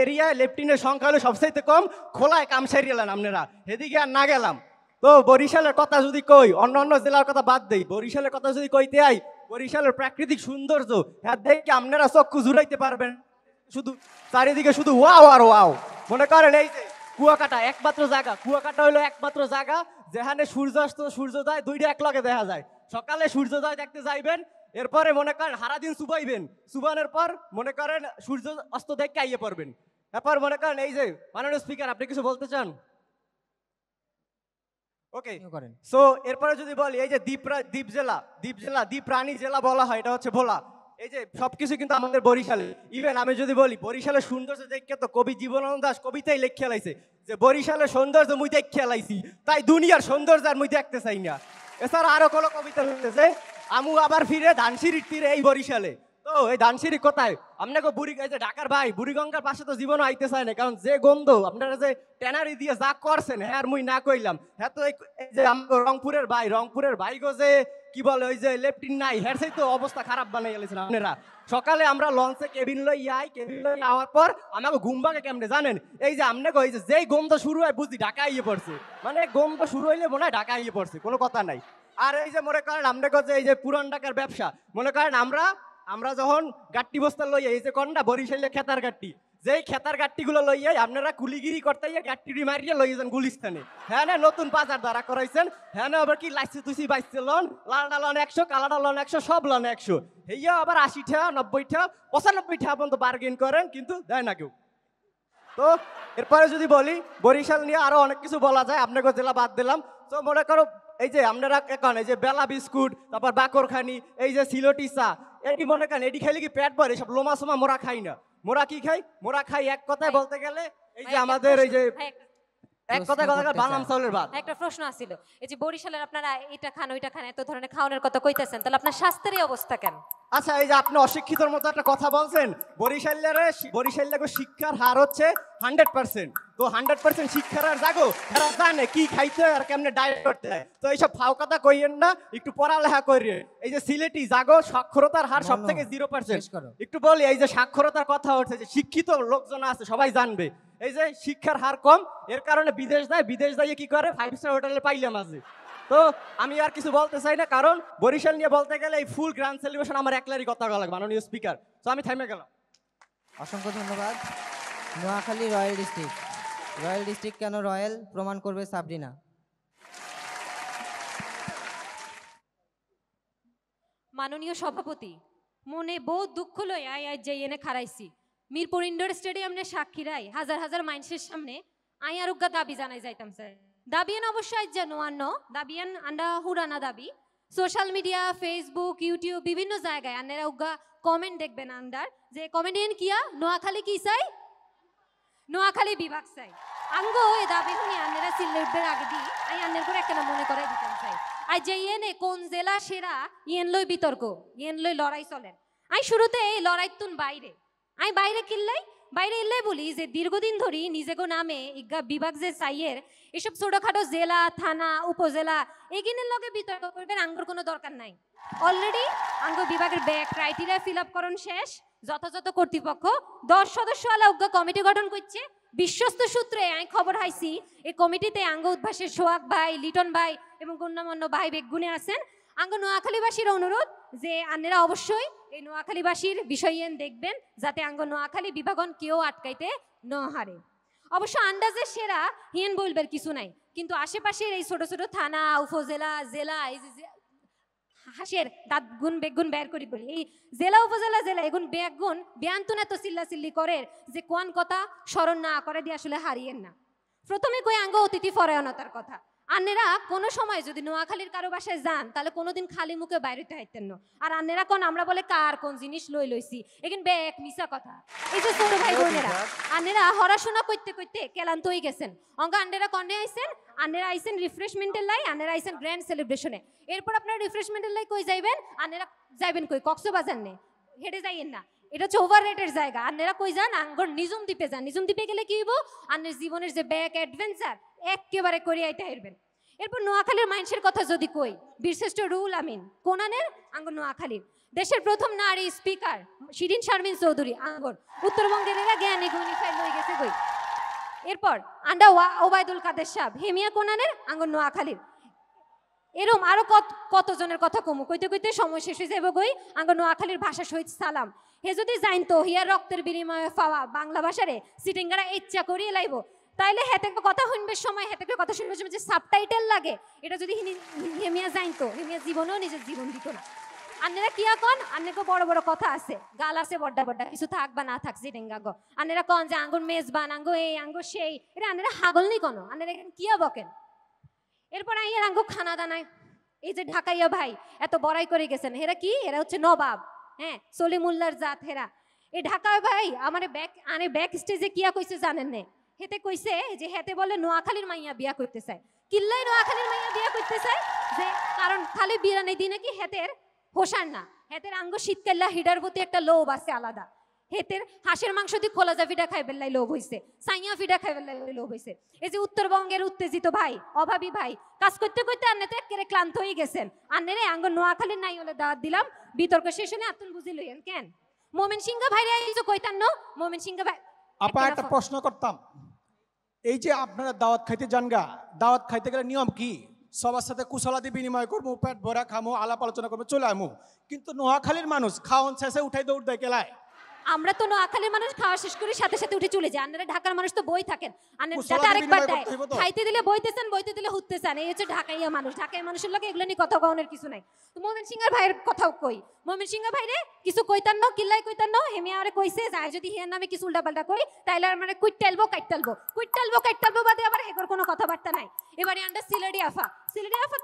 এরিয়ায় লেপটিনের সংখ্যা হলো সবচাইতে কম, খোলায় কাম সারিয়েলেন আপনারা, সেদিকে আর না গেলাম। তো বরিশালের কথা যদি কই, অন্য জেলার কথা বাদ দেই, বরিশালের কথা যদি কইতে আই, বরিশালের প্রাকৃতিক সৌন্দর্য হ্যাঁ দেখে আপনারা চক্ষু জুড়াইতে পারবেন, শুধু চারিদিকে শুধু ওয়াও আর ওয়াও। মনে করেন এই যে কুয়াকাটা হলো একমাত্র জায়গা যেখানে সূর্যাস্ত সূর্যোদয় দুইটা একলগে দেখা যায়। সকালে সূর্যোদয় দেখতে যাইবেন, এরপরে মনে করেন সারাদিন চুবাইবেন, চুবানোর পর মনে করেন সূর্য অস্ত দেখে আইয়ে পড়বেন। এরপর মনে করেন এই যে মাননীয় স্পিকার, আপনি কিছু বলতে চান? ওকে করেন। সো এরপরে যদি বলি, এই যে দ্বীপ রানী জেলা বলা হয়, এটা হচ্ছে ভোলা। এই যে সবকিছু কিন্তু আমাদের বরিশালে। ইভেন আমি যদি বলি বরিশালের সৌন্দর্য দেখে তো কবি জীবনানন্দ দাশ কবিতাই লেখা লাইছে যে বরিশালের সৌন্দর্য মুই দেখে লাইছি, তাই দুনিয়ার সৌন্দর্য আর মুই দেখতে চাই না। এছাড়া আরো কোনো কবিতা লিখতেছে, আমু আবার ফিরে ধানসিঁড়ির তীরে এই বরিশালে। তো এই ধানসিঁড়ি কোথায়? আপনাকে এই যে ঢাকার ভাই বুড়িগঙ্গার পাশে তো জীবনও আইতে চায় না, কারণ যে গন্ধ আপনারা যে ট্যানারি দিয়ে যা করছেন হ্যাঁ আর মুই না কইলাম। হ্যাঁ তো এই যে রংপুরের ভাই গো যে কি বলে ওই যে লেফটিন নাই, হ্যাঁ সেই তো অবস্থা খারাপ বানাই গেলেছেন আপনারা। সকালে আমরা লঞ্চে কেবিন লই আওয়ার পর আমাকে ঘুম ভাগে কেমনে জানেন? এই যে আপনাকে ওই যে যেই গন্ধ শুরু হয় বুঝি ঢাকা আইয়ে পড়ছে, মানে গন্ধ শুরু হইলে মনে হয় ঢাকা আইয়ে পড়ছে, কোনো কথা নাই। আর এই যে মনে করেন আপনাকে যে এই যে পুরান ঢাকার ব্যবসা, মনে করেন আমরা যখন গাট্টি বস্তা লইয়া এই যে কন্ডা বরিশালে খেতার গাট্টি, যেই খেতার গাট্টিগুলো লইয়া আপনারা কুলিগিরি করতে গাট্টি মারিয়ে লইয়া যান গুলিস্তানে। হ্যাঁ না নতুন বাজার দ্বারা করাইছেন, হ্যাঁ না আবার কি লাইসি তুসি বাইসছে লন, লালডা লন 100, কালাডা লন 100, সব লন 100, হেয়া আবার 80 টাকা 90 টাকা 95 টাকা পর্যন্ত বার্গেন করেন, কিন্তু দেয় না কেউ। তো এরপরে যদি বলি বরিশাল নিয়ে আরো অনেক কিছু বলা যায়, আপনাকে জেলা বাদ দিলাম। তো মনে করো এই যে আপনারা এখন এই যে বেলা বিস্কুট, তারপর বাকরখানি, এই যে সিলোটি চা, এটি মনে করেন এটি খাইলে কি পেট ভরে? সব লোমা সোমা মোরা খাই না। মোরা কি খাই? মোরা খাই এক কথায় বলতে গেলে এই যে আমাদের এই যে এক কথায় বানাম চাউলের ভাত। একটা প্রশ্ন আছিল, এই যে বরিশালের আপনারা এটা খান ওইটা খান এত ধরনের খাওয়ানোর কথা কইতেছেন, তাহলে আপনার স্বাস্থ্যের এই অবস্থা কেন? আচ্ছা এই যে আপনি অশিক্ষিতর মতো একটা কথা বলছেন, বরিশালের শিক্ষার হার হচ্ছে 100%। তো 100% শিক্ষার হার জাগো, এরা জানে কি খাইতে হয় আর কেমনে ডায়েট করতে হয়। তো এইসব ফাও কথা কইয়েন না, একটু পড়ালেখা করিয়ে। এই যে সিলেটি জাগো সাক্ষরতার হার সব থেকে 0%। একটু বলি এই যে সাক্ষরতার কথা হচ্ছে, যে শিক্ষিত লোকজন আছে সবাই জানবে, এই যে শিক্ষার হার কম, এর কারণে বিদেশ যায় কি করে 5 স্টার হোটেলে পাইলাম আছে। তো আমি আর কিছু বলতে চাই না, কারণ বরিশাল নিয়ে বলতে গেলে এই ফুল গ্র্যান্ড সেলিব্রেশন আমার একলারই কথা বলা লাগবে মাননীয় স্পিকার। তো আমি থেমে গেলাম। অসংখ্য ধন্যবাদ। নোয়াখালী রয়্যাল ডিস্ট্রিক্ট কেন রয়্যাল প্রমাণ করবে সাবরিনা। মাননীয় সভাপতি, মনে বহুত দুঃখ লই আই যাই এনে খারাইছি মিরপুর ইন্ডোর স্টেডিয়ামে সাক্ষীরাই হাজার হাজার মানুষের সামনে আই আরোগ্য দাবি জানাই যাইতাম স্যার। দাবিয়ান অবশ্যই যেন আন্ন দাবিয়ান আন্ডা হুরানা দাবি সোশ্যাল মিডিয়া ফেসবুক ইউটিউব বিভিন্ন জায়গায় আন্নারা উগা কমেন্ট দেখবেন আন্ডার যে কমেডিয়ান কিয়া নোয়াখালী কি চাই নোয়াখালী বিভাগ চাই আঙ্গো এ দাবি শুনি আন্নারা সিলেটের আগে দি আই আন্নের করে একটা মনে করাই দিতাম চাই আই যে ইয়েনে কোন জেলা সেরা ইয়েন লই বিতর্ক ইয়েন লই লড়াই চলেন আই শুরুতে এই লড়াই তুন বাইরে আই বাইরে কিল্লাই বাইরে এলাই বলি যে দীর্ঘদিন ধরে নিজেগো নামে ইগা বিভাগ যে চাইয়ের এসব ছোটখাটো জেলা থানা উপজেলা এগিনের লগে বিতর্ক করবেন আঙ্গুর কোনো দরকার নাই অলরেডি আঙ্গ বিভাগের ব্যাক ক্রাইটেরিয়া ফিল আপ করণ শেষ যথাযথ কর্তৃপক্ষ 10 সদস্য আলা উগ্র কমিটি গঠন করছে বিশ্বস্ত সূত্রে আমি খবর হাইছি এই কমিটিতে আঙ্গ উদ্ভাসের সোহাগ ভাই লিটন ভাই এবং গণ্যমান্য ভাই বেগুনে আছেন আঙ্গ নোয়াখালীবাসীর অনুরোধ যে আন্নেরা অবশ্যই এই নোয়াখালীবাসীর বিষয় দেখবেন যাতে আঙ্গ নোয়াখালী বিভাগন কেউ আটকাইতে ন হারে অবশ্য আন্দাজে সেরা হিয়েন বলবের কিছু নাই কিন্তু আশেপাশের এই ছোট ছোট থানা উপজেলা জেলা এই যে হাসের দাঁত গুণ বেগুন বের করি বলি এই জেলা উপজেলা জেলা এগুন বেগুন বেয়ান্তন এত চিল্লাচিল্লি করে যে কোন কথা স্মরণ না করে দিয়ে আসলে হারিয়েন না প্রথমে কই আঙ্গ অতিথি পরায়ণতার কথা আন্নেরা কোনো সময় যদি নোয়াখালীর কারো বাসায় যান তাহলে কোনোদিন খালি মুখে বাইরেতে হাইতেন না আর আন্নেরা কোন আমরা বলে কার কোন জিনিস লইছি এখানে ব্যাগ মিশা কথা এই যে ছোট ভাই বোনেরা আন্নেরা পড়াশোনা করতে করতে ক্লান্ত হয়ে গেছেন অঙ্গ আন্নেরা কনে আইছেন আন্নেরা আইছেন রিফ্রেশমেন্টের লাই আন্নেরা আইছেন গ্র্যান্ড সেলিব্রেশনে এরপর আপনারা রিফ্রেশমেন্টের লাই কই যাইবেন আন্নেরা যাইবেন কই কক্সবাজার নে হেঁটে যাইয়েন না এটা হচ্ছে ওভার রেটের জায়গা আন্নেরা কই যান আঙ্গর নিজুম দ্বীপে যান নিজুম দ্বীপে গেলে কি হইব আন্নের জীবনের যে ব্যাক অ্যাডভেঞ্চার একেবারে করে আইতে হারবেন এরপর নোয়াখালীর মানুষের কথা যদি কই বীরশ্রেষ্ঠ রুহুল আমিন কোনানের আঙ্গর নোয়াখালীর দেশের প্রথম নারী স্পিকার শিরিন শারমিন চৌধুরী আঙ্গর উত্তরবঙ্গের এরা জ্ঞানী গুণী ফাইল হয়ে গেছে কই এরপর আন্ডা ওবায়দুল কাদের সাহেব হেমিয়া কোনানের আঙ্গর নোয়াখালীর এরম আরো কতজনের কথা কমু কইতে কইতে সময় শেষ হয়ে যাবে গই আঙ্গর নোয়াখালীর ভাষা শহীদ সালাম হে যদি জানতো হিয়ার রক্তের বিনিময়ে পাওয়া বাংলা ভাষারে সিটিংগারা ইচ্ছা করিয়ে লাইব তাইলে হেতে কথা শুনবে সময় হেতে কথা শুনবে সময় যে সাবটাইটেল লাগে এটা যদি হেমিয়া জানতো হেমিয়া জীবনেও নিজের জীবন দিত না আন্নেরা কিয়া কন আন্নেকে বড় বড় কথা আছে গাল আছে বড্ডা বড্ডা কিছু থাক বা না থাক সিটিংগা গো আন্নেরা কন যে আঙ্গুর মেজবান আঙ্গো এই আঙ্গো সেই এটা আন্নেরা হাগল নি কোনো আন্নেরা কিয়া বকেন এরপর আইয়ার আঙ্গো খানা দানায় এই যে ঢাকাইয়া ভাই এত বড়াই করে গেছেন হেরা কি এরা হচ্ছে নবাব হ্যাঁ সলিমুল্লার জাত হেরা এই ঢাকায় ভাই আমার ব্যাক স্টেজে কিয়া কইছে জানেন নে হেতে কইছে যে হেতে বলে নোয়াখালীর মাইয়া বিয়া করতে চায় কিল্লাই নোয়াখালীর মাইয়া বিয়া করতে চায় যে কারণ খালি বিরানি দিনে কি হেতের হোসার না হেতের আঙ্গ শীতকাল্লা হিডার প্রতি একটা লোভ আছে আলাদা হেতের হাঁসের মাংস দিয়ে খোলাজা ফিডা খাইবেন লাই লোভ হইছে সাইয়া ফিডা খাইবেন লাই লোভ হইছে এই যে উত্তরবঙ্গের উত্তেজিত ভাই অভাবী ভাই কাজ করতে করতে আন্নে তো একেবারে ক্লান্ত হয়ে গেছেন আন্নেরে আঙ্গ নোয়াখালীর নাই হলে দাওয়াত দিলাম বিতর্ক শেষ হলে আতুন বুঝি লইয়েন কেন মোমেন সিংহ ভাইরে আইছো কইতান ন মোমেন সিংহ ভাই আপা একটা প্রশ্ন করতাম এই যে আপনারা দাওয়াত খাইতে যান গা দাওয়াত খাইতে গেলে নিয়ম কি সবার সাথে কুশলাদি বিনিময় করবো পেট ভরা খামো আলাপ আলোচনা করবো চলে আমু কিন্তু নোয়াখালীর মানুষ খাওয়ান শেষে উঠাই দৌড় দেয় কেলায় আমরা তো নোয়াখালীর মানুষ খাওয়া শেষ করে সাথে সাথে উঠে চলে যায় আপনারা ঢাকার মানুষ তো বই থাকেন কুশলাদি যাতে আরেকবার বিনিময় দেয় করতে হইব তো। খাইতে দিলে বইতেছেন বইতে দিলে হুততেছেন এই হচ্ছে ঢাকাইয়া মানুষ ঢাকাইয়া মানুষের লোক এগুলো নিয়ে কথা কওনের কিছু নাই তো মোমেন সিংহের ভাইয়ের কথাও কই মোমেন সিংহ ভাইরে কিছু কইতান না কিল্লাই কইতান না হেমিয়া আরে কইছে যায় যদি হিয়ার নামে কিছু উল্টাপাল্টা কই তাইলে আর মানে কুইটালবো কাইটালবো বাদে আবার হেগর কোনো কথাবার্তা নাই এবারে আন্ডা সিলেটি আফা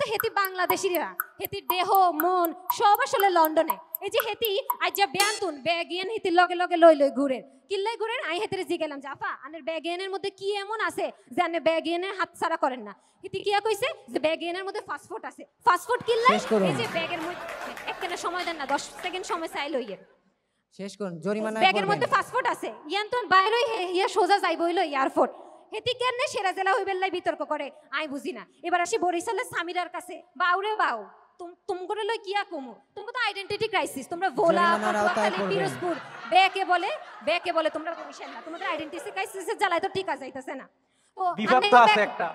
তো হেতি বাংলাদেশিরা হেতি দেহ মন সব আসলে লন্ডনে এই যে হেতি আজ যা ব্যান্তুন ব্যাগিয়ান হেতির লগে লগে লই ঘুরে কিল্লাই ঘুরেন আই হেতিরে জিগেলাম যে আফা আনের ব্যাগিয়ানের মধ্যে কি এমন আছে যে আনে ব্যাগিয়ানের হাত ছাড়া করেন না হেতি কিয়া কইছে যে ব্যাগিয়ানের মধ্যে ফাস্টফুড আছে ফাস্টফুড কিল্লাই এই যে ব্যাগের মধ্যে একখানা সময় দেন না 10 সেকেন্ড সময় চাই লইয়ে শেষ করুন জরিমানা ব্যাগের মধ্যে ফাস্টফুড আছে ইয়ান তো বাইরে ইয়া সোজা যাইব হইলো এয়ারপোর্ট হেতি কেন সেরা জেলা হইবেল্লাই বিতর্ক করে আই বুঝি না এবার আসি বরিশালের সামিরার কাছে বাউরে বাউ তুমগরে লই কিয়া কমু তুমি তো আইডেন্টিটি ক্রাইসিস তোমরা ভোলা পটুয়াখালী পিরোজপুর ব্যাকে বলে তোমরা বরিশাল না তোমাদের আইডেন্টিটি ক্রাইসিসের জ্বালায় তো ঠিক যাইতাছে না ও বিভাগ তো আছে একটা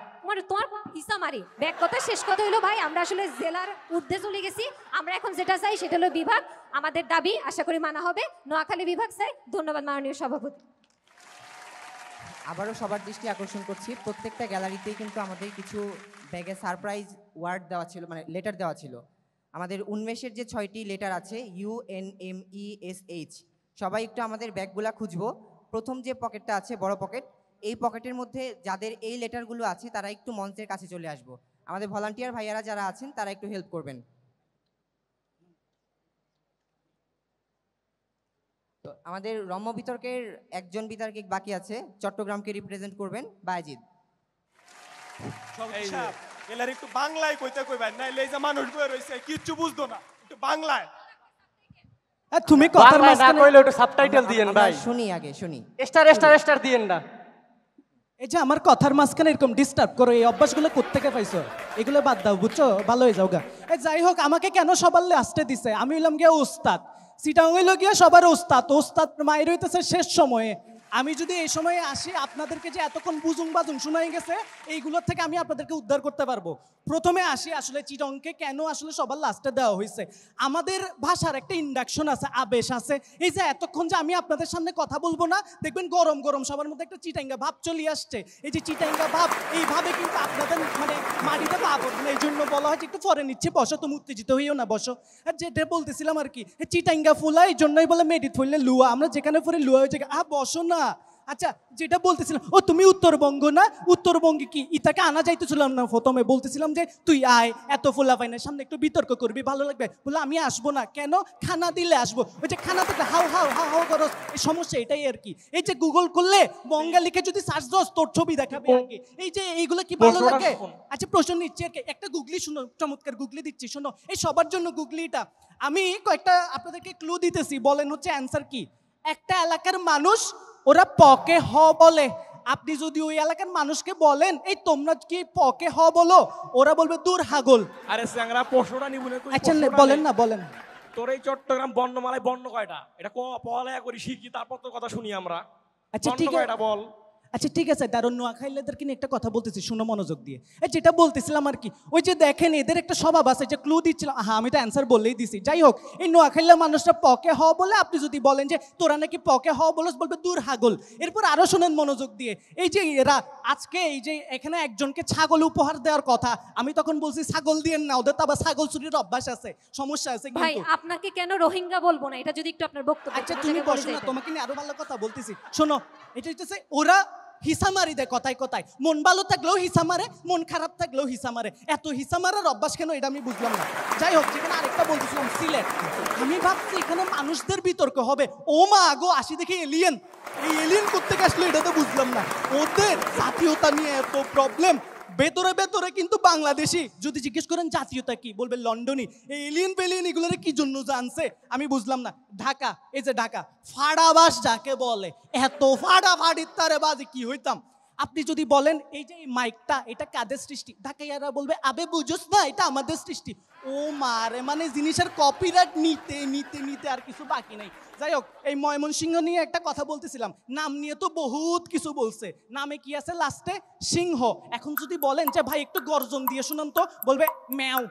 তোমার হিসা মারি ব্যাক কথা শেষ কথা হইলো ভাই আমরা আসলে জেলার ঊর্ধ্বে চলে গেছি আমরা এখন যেটা চাই সেটা হলো বিভাগ আমাদের দাবি আশা করি মানা হবে নোয়াখালী বিভাগ চাই ধন্যবাদ মাননীয় সভাপতি আবারও সবার দৃষ্টি আকর্ষণ করছি প্রত্যেকটা গ্যালারিতেই কিন্তু আমাদের কিছু ব্যাগে সারপ্রাইজ ওয়ার্ড দেওয়া ছিল মানে লেটার দেওয়া ছিল আমাদের উন্মেষের যে 6টি লেটার আছে UNMESH সবাই একটু আমাদের ব্যাগগুলা খুঁজবো প্রথম যে পকেটটা আছে বড় পকেট এই পকেটের মধ্যে যাদের এই লেটারগুলো আছে তারা একটু মঞ্চের কাছে চলে আসবো আমাদের ভলান্টিয়ার ভাইয়ারা যারা আছেন তারা একটু হেল্প করবেন আমাদের রম্য বিতর্কের একজন বিতর্কিক বাকি আছে, চট্টগ্রামকে রিপ্রেজেন্ট করবেন বায়েজিদ। সভাপতি সাহেব এলার একটু বাংলায় কইতে কইবেন, নাইলে এই যে মানুষ বয়ে রইছে কিচ্ছু বুঝতো না, একটু বাংলায়। তুমি কথার বাংলায় না মাঝখানে কইলে একটু সাবটাইটেল দিয়েন আমরা ভাই, শুনি, আগে শুনি। স্টার দিয়েন না। এই যে আমার কথার মাঝখানে এরকম ডিস্টার্ব করো, এই অভ্যাসগুলো কোত্থেকে পাইছো? এগুলো বাদ দাও, বুঝছো? ভালো হয়ে যাও গা। যাই হোক, আমাকে কেন সবার লাস্টে দিছে? আমি হইলাম গিয়া উস্তাদ, সিটাং হইল গিয়া সবার উস্তাদ। উস্তাদ মায়ের হইতেছে শেষ সময়ে। আমি যদি এই সময়ে আসি, আপনাদেরকে যে এতক্ষণ বুজুং বাজুং শোনাই গেছে, এইগুলোর থেকে আমি আপনাদেরকে উদ্ধার করতে পারবো। প্রথমে আসি আসলে চিটংকে কেন আসলে সবার লাস্টে দেওয়া হয়েছে। আমাদের ভাষার একটা ইন্ডাকশন আছে, আবেশ আছে। এই যে এতক্ষণ যে আমি আপনাদের সামনে কথা বলবো না, দেখবেন গরম গরম সবার মধ্যে একটা চিটাঙ্গা ভাব চলে আসছে। এই যে চিটাঙ্গা ভাব, এইভাবে কিন্তু আপনাদের মানে মাটিতে পা পড়বে না। এই জন্য বলা হয় যে একটু পরে নিচ্ছে, বসো, তুমি উত্তেজিত হইও না, বসো। আর যেটা বলতেছিলাম আর কি, চিটাঙ্গা ফুলা, এই জন্যই বলে মেডিত ফুললে লুয়া, আমরা যেখানে ফুলে লুয়া হয়েছে। বসো না। আচ্ছা, যেটা বলতেছিলাম, ও তুমি উত্তরবঙ্গ না? উত্তরবঙ্গে কি ইতাকে আনা যাইতেছিলাম না? প্রথমে বলতেছিলাম যে তুই আয়, এত ফুলা পাইনা, সামনে একটু বিতর্ক করবি, ভালো লাগবে। বলে আমি আসবো না। কেন? খানা দিলে আসবো। ওই যে খানা থেকে হাও হাও হাও হাও করো, এই সমস্যা এটাই আর কি। এই যে গুগল করলে বঙ্গালীকে যদি সার্চ দোস, তোর ছবি দেখাবে আর কি। এই যে এইগুলো কি ভালো লাগে? আচ্ছা, প্রশ্ন নিচ্ছি আর কি, একটা গুগলি শুনো, চমৎকার গুগলি দিচ্ছি, শোনো। এই সবার জন্য গুগলিটা। আমি কয়েকটা আপনাদেরকে ক্লু দিতেছি, বলেন হচ্ছে অ্যান্সার কি। একটা এলাকার মানুষ, ওরা পকে হ বলে। আপনি যদি ওই এলাকার মানুষকে বলেন, এই তোমরা কি পকে হ বলো, ওরা বলবে দূর হাগল। আরে স্যাংরা প্রশ্নটা নিবুনে তুই। আচ্ছা, বলেন না, বলেন। তোর এই চট্টগ্রাম বর্ণমালায় বর্ণ কয়টা? এটা পড়ালেখা করি, শিখি, তারপর তোর কথা শুনি আমরা। আচ্ছা, বর্ণ ঠিক আছে, কয়টা বল। আচ্ছা ঠিক আছে, দারুণ নোয়াখাইলেদেরকে নিয়ে একটা কথা বলতেছি, শুনো মনোযোগ দিয়ে। যেটা বলতেছিলাম আর কি, ওই যে দেখেন এদের একটা স্বভাব আছে, যে ক্লু দিচ্ছিলাম, হ্যাঁ আমি তো অ্যান্সার বললেই দিছি। যাই হোক, এই নোয়াখাইলা মানুষরা পকে হ বলে। আপনি যদি বলেন যে তোরা নাকি পকে হ বলস, বলবে দূর হাগল। এরপর আরো শোনেন মনোযোগ দিয়ে, এই যে এরা আজকে এই যে এখানে একজনকে ছাগল উপহার দেওয়ার কথা, আমি তখন বলছি ছাগল দিয়েন না, ওদের তো আবার ছাগল চুরির অভ্যাস আছে, সমস্যা আছে ভাই কিন্তু। আপনাকে কেন রোহিঙ্গা বলবো না, এটা যদি একটু আপনার বক্তব্য। আচ্ছা তুমি বসো না, তোমাকে নিয়ে আরো ভালো কথা বলতেছি, শোনো। এটা হচ্ছে ওরা হিসা মারি দেয় কথায় কথায়, মন ভালো থাকলেও হিসা মারে, মন খারাপ থাকলেও হিসা মারে। এত হিসা মারার অভ্যাস কেন, এটা আমি বুঝলাম না। যাই হোক, যেখানে আরেকটা বলতেছিলাম সিলেট, আমি ভাবছি এখানে মানুষদের বিতর্ক হবে। ও মা আগো, আসি দেখি এলিয়েন। এই এলিয়েন করতে আসলো, এটা তো বুঝলাম না। ওদের জাতীয়তা নিয়ে এত প্রবলেম, ভেতরে ভেতরে কিন্তু বাংলাদেশি। যদি জিজ্ঞেস করেন জাতীয়তা কি, বলবে লন্ডনই। এই এলিয়েন পেলিয়েন এগুলোর কি জন্য জানছে, আমি বুঝলাম না। ঢাকা, এই যে ঢাকা ফাড়াবাস যাকে বলে, এত ফাড়াফাড়ির তারে বাজে কি হইতাম। আপনি যদি বলেন এই যে মাইকটা, এটা কাদের সৃষ্টি, ঢাকাইয়ারা বলবে আবে বুঝোস না, এটা আমাদের সৃষ্টি। ও মারে, মানে জিনিসের কপিরাইট নিতে নিতে নিতে আর কিছু বাকি নাই। যাই হোক, এই ময়মনসিংহ নিয়ে একটা কথা বলতেছিলাম, নাম নিয়ে তো বহুত কিছু বলছে। নামে কি আছে লাস্টে? সিংহ। এখন যদি বলেন যে ভাই একটু গর্জন দিয়ে শুনুন তো, বলবে ম্যাও।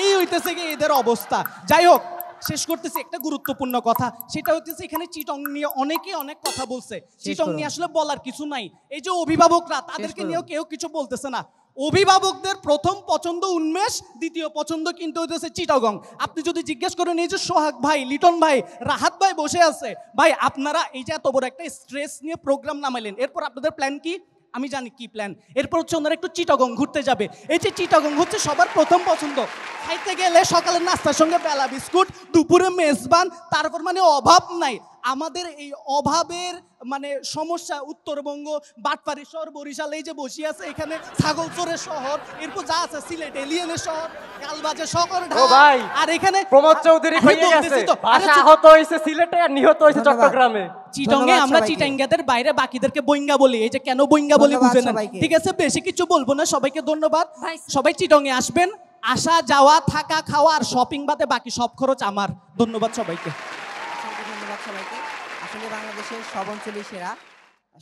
এই হইতেছে কি এদের অবস্থা। যাই হোক, শেষ করতেছি একটা গুরুত্বপূর্ণ কথা, সেটা হচ্ছে এখানে চিটং নিয়ে অনেকে অনেক কথা বলছে। চিটং নিয়ে আসলে বলার কিছু নাই। এই যে অভিভাবকরা, তাদেরকে নিয়েও কেউ কিছু বলতেছে না। অভিভাবকদের প্রথম পছন্দ উন্মেষ, দ্বিতীয় পছন্দ কিন্তু হচ্ছে চিটাগং। আপনি যদি জিজ্ঞেস করেন, এই যে সোহাগ ভাই, লিটন ভাই, রাহাত ভাই বসে আছে, ভাই আপনারা এই যে এত বড় একটা স্ট্রেস নিয়ে প্রোগ্রাম নামাইলেন, এরপর আপনাদের প্ল্যান কি? আমি জানি কি প্ল্যান। এরপর হচ্ছে ওনারা একটু চিটাগং ঘুরতে যাবে। এই যে চিটাগং হচ্ছে সবার প্রথম পছন্দ। খাইতে গেলে সকালের নাস্তার সঙ্গে বেলা বিস্কুট, দুপুরে মেজবান, তারপর মানে অভাব নাই। আমাদের এই অভাবের মানে সমস্যা, উত্তরবঙ্গ বাটপাড়ি শহর, বরিশাল এই যে বসে আছে, এখানে ছাগলচরের শহর, এরপর যা আছে সিলেট এলিয়েনের শহর, কালবাজে শহর, ভাই, আর এখানে প্রমোদ চৌধুরী হয়ে গেছে, ভাষা আহত হয়েছে সিলেটে আর নিহত হয়েছে চট্টগ্রামে। চিটংয়ে আমরা চিটাঙ্গাদের বাইরে বাকিদেরকে বইঙ্গা বলি। এই যে কেন বইঙ্গা বলি বুঝে না, ঠিক আছে? বেশি কিছু বলবো না, সবাইকে ধন্যবাদ। সবাই চিটংয়ে আসবেন, আসা যাওয়া থাকা খাওয়া আর শপিং বাদে বাকি সব খরচ আমার। ধন্যবাদ সবাইকে। ধন্যবাদ সবাইকে। আসলে বাংলাদেশের সব অঞ্চলই সেরা,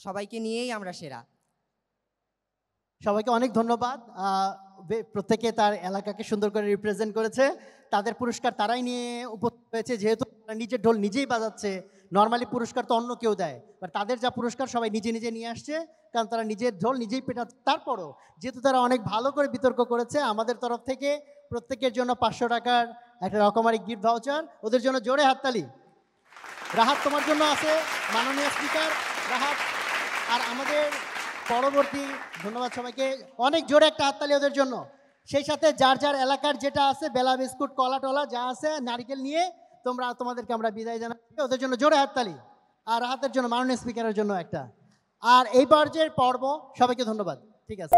সবাইকে নিয়েই আমরা সেরা। সবাইকে অনেক ধন্যবাদ। প্রত্যেকে তার এলাকাকে সুন্দর করে রিপ্রেজেন্ট করেছে। তাদের পুরস্কার তারাই নিয়ে উপস্থিত হয়েছে, যেহেতু তারা নিজের ঢোল নিজেই বাজাচ্ছে। নর্মালি পুরস্কার তো অন্য কেউ দেয়, বাট তাদের যা পুরস্কার সবাই নিজে নিজে নিয়ে আসছে, কারণ তারা নিজের ঢোল নিজেই পেটাচ্ছে। তারপরও যেহেতু তারা অনেক ভালো করে বিতর্ক করেছে, আমাদের তরফ থেকে প্রত্যেকের জন্য 500 টাকার একটা রকমারি গিফট ভাউচার। ওদের জন্য জোরে হাততালি। রাহাত তোমার জন্য আছে, মাননীয় স্পিকার রাহাত। আর আমাদের পরবর্তী, ধন্যবাদ সবাইকে, অনেক জোরে একটা হাততালি ওদের জন্য। সেই সাথে যার যার এলাকার যেটা আছে, বেলা বিস্কুট, কলা টলা যা আছে, নারিকেল নিয়ে তোমাদেরকে আমরা বিদায় জানাচ্ছি। ওদের জন্য জোরে হাততালি। আর রাহাতের জন্য, মাননীয় স্পিকারের জন্য একটা। আর এই পর্যায়ের পর্ব, সবাইকে ধন্যবাদ। ঠিক আছে।